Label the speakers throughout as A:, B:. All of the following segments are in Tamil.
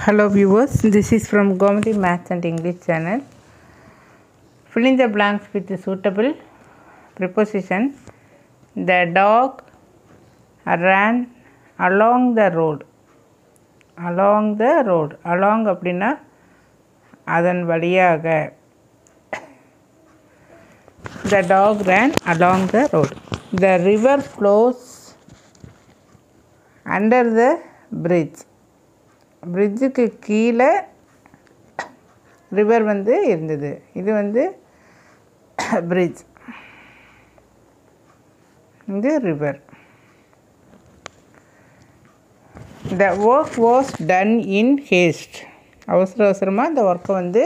A: Hello viewers, this is from Gomati Maths and English channel. Fill in the blanks with the suitable preposition. The dog ran along the road. Along the road. Along அப்படின்னா அதன் வழியாக. The dog ran along the road. The river flows under the bridge. பிரிட்ஜுக்கு கீழே ரிவர் வந்து இருந்தது. இது வந்து பிரிட்ஜ், இது river. The work was done in haste. அவசரமாக இந்த ஒர்க்கை வந்து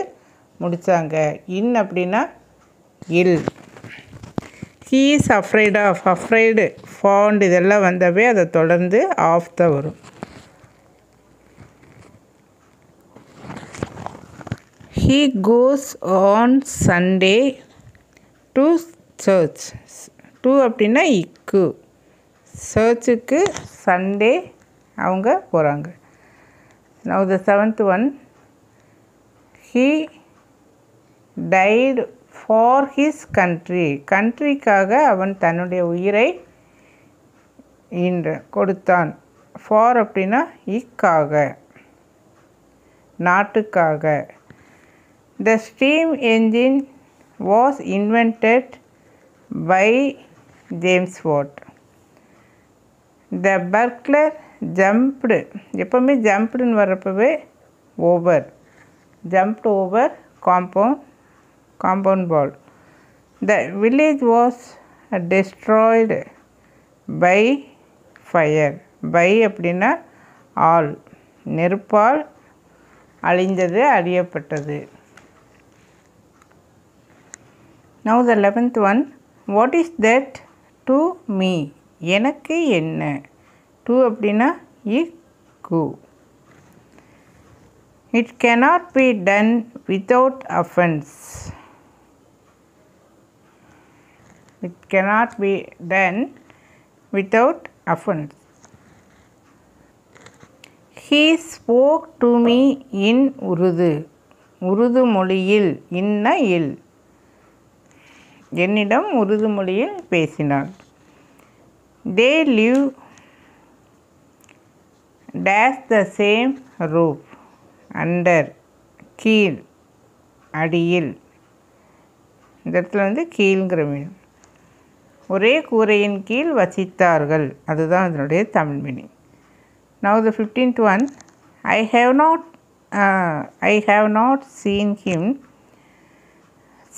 A: முடித்தாங்க. இன் அப்படின்னா இல். He is afraid of, afraid, fond இதெல்லாம் வந்தவே அதை தொடர்ந்து ஆஃப் தான் வரும். He goes on Sunday to church. to அப்படின்னா இக்கு. சர்ச்சுக்கு சண்டே அவங்க போகிறாங்க. Now the seventh one. He died for his country. கண்ட்ரிக்காக அவன் தன்னுடைய உயிரை கொடுத்தான். for அப்படின்னா இக்காக, நாட்டுக்காக. The steam engine was invented by James Watt. The burglar jumped. எப்போவுமே ஜம்ப்டுன்னு வர்றப்பவே over. jumped over compound wall. The village was destroyed by fire. by அப்படின்னா ஆல், நெருப்பால் அழிந்தது, அழியப்பட்டது. Now the 11th one. What is that to me? எனக்கு என்ன. to அப்படின்னா இக்கு. It cannot be done without offense. It cannot be done without offense. He spoke to me in Urdu. Urdu மொழியில். இன்ன இல், என்னிடம் உருது மொழியில் பேசினார். They live dash the same roof. under, கீழ், அடியில். இந்த இடத்துல வந்து கீழ்ங்கிற மீனிங். ஒரே கூரையின் கீழ் வசித்தார்கள், அதுதான் அதனுடைய Tamil meaning. Now the 15th one. I have not seen him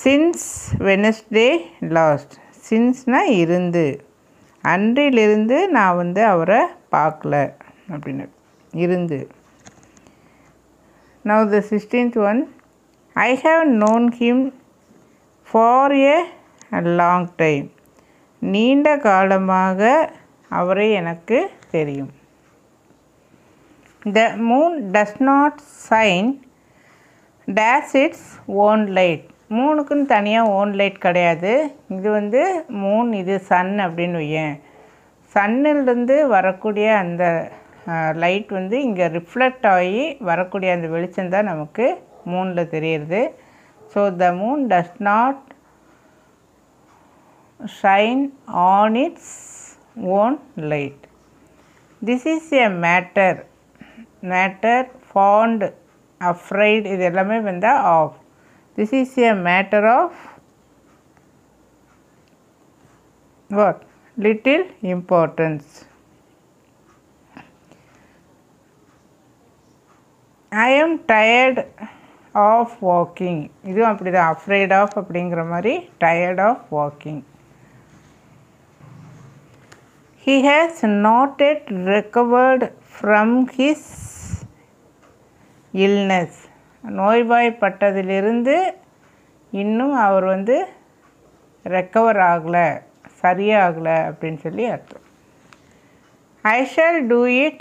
A: since Wednesday last. sinceனா இருந்து, அன்றிலிருந்து நான் வந்து அவரை பார்க்கல அப்படின்னு இருந்து. Now the 16th one. I have known him for a long time. நீண்ட காலமாக அவரை எனக்கு தெரியும். The moon does not shine dash its own light. மூணுக்குன்னு தனியாக ஓன் லைட் கிடையாது. இது வந்து மூன், இது சன் அப்படின்னு வையேன். சன்னிலிருந்து வரக்கூடிய அந்த லைட் வந்து இங்கே ரிஃப்ளெக்ட் ஆகி வரக்கூடிய அந்த வெளிச்சம் தான் நமக்கு மூனில் தெரியுது. So the moon does not shine on its own light. This is a matter. Matter, fond, afraid இது எல்லாமே வந்தால் of. This is a matter of what? Little importance. I am tired of walking. இதுவும் அப்படி தான், afraid of அப்படிங்கிற மாதிரி tired of walking. He has not yet recovered from his illness. நோய்வாய்ப்பட்டதிலிருந்து இன்னும் அவர் வந்து ரெக்கவர் ஆகலை, சரியாகலை அப்படின்னு சொல்லி அர்த்தம். I shall do it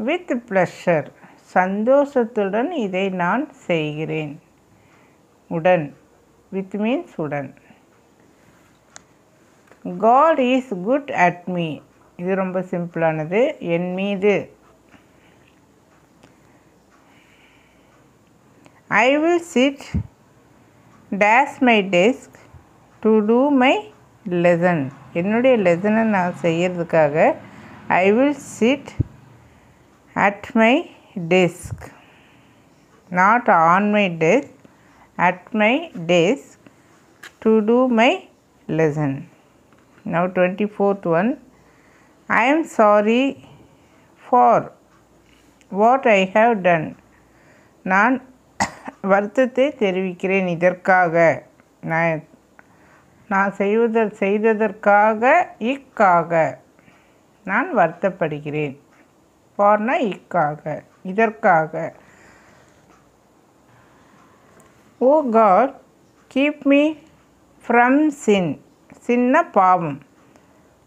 A: with pleasure. சந்தோஷத்துடன் இதை நான் செய்கிறேன். உடன், with means உடன். God is good at me. இது ரொம்ப சிம்பிளானது. என் மீது. I will sit dash my desk to do my lesson. என்னுடைய லெசனை நான் செய்யறதுக்காக I will sit at my desk, not on my desk, at my desk to do my lesson. Now 24th one. I am sorry for what I have done. நான் வருத்தத்தை தெரிவிக்கிறேன் இதற்காக. நான் செய்ததற்காக இக்காக நான் வருத்தப்படுகிறேன். ஃபார்னா இக்காக, இதற்காக. Oh God keep me from sin. சின்ன பாவம்,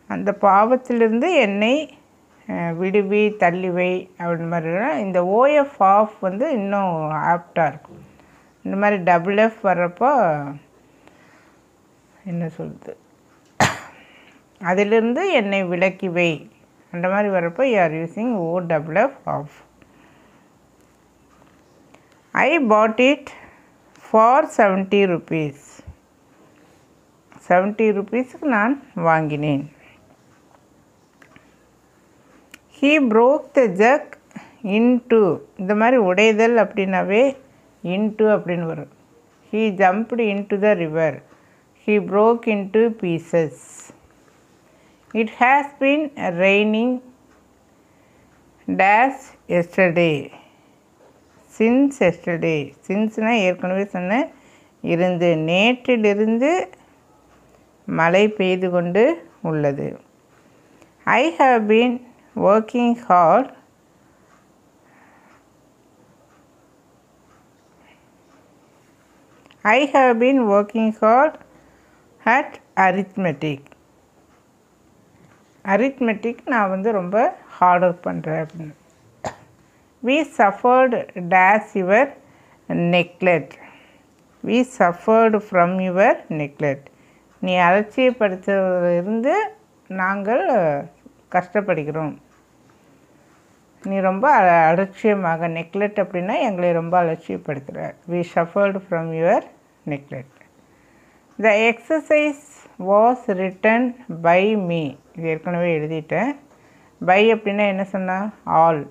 A: அந்த பாவத்திலிருந்து என்னை விடுவி, தள்ளிவை அப்படி மாதிரினா இந்த ஓஎஃப் ஆஃப் வந்து இன்னும் ஆப்டாக இருக்கும். இந்த மாதிரி டபுள் எஃப் வர்றப்போ என்ன சொல்லுது, அதிலிருந்து என்னை விலக்கிவை அந்த மாதிரி வர்றப்போ you are using O double F off. I bought it for 70 rupees. 70 rupeesக்கு நான் வாங்கினேன். He broke the jug into. இந்த மாதிரி உடைதல் அப்படின்னாவே into அப்படின்னு வரும். He jumped into the river. He broke into pieces. It has been raining dash yesterday. Since yesterday. Since-னா ஏற்கனவே சொன்னேன், இருந்து, நேற்றிலிருந்து மழை பெய்து கொண்டு உள்ளது. I have been working hard at arithmetic. arithmetic நான் வந்து ரொம்ப ஹார்ட் ஒர்க் பண்ணுறேன் அப்படின்னு. We suffered dash your neglect. We suffered from your neglect. நீ அலட்சியப்படுத்துவதிலிருந்து நாங்கள் கஷ்டப்படுகிறோம். நீ ரொம்ப அலட்சியமாக, நெக்லெக்ட் அப்படின்னா எங்களை ரொம்ப அலட்சியப்படுத்துகிற. We suffered from your neglect. The exercise was written by me. இது ஏற்கனவே எழுதிட்டேன். பை அப்படின்னா என்ன சொன்னால் ஆல்.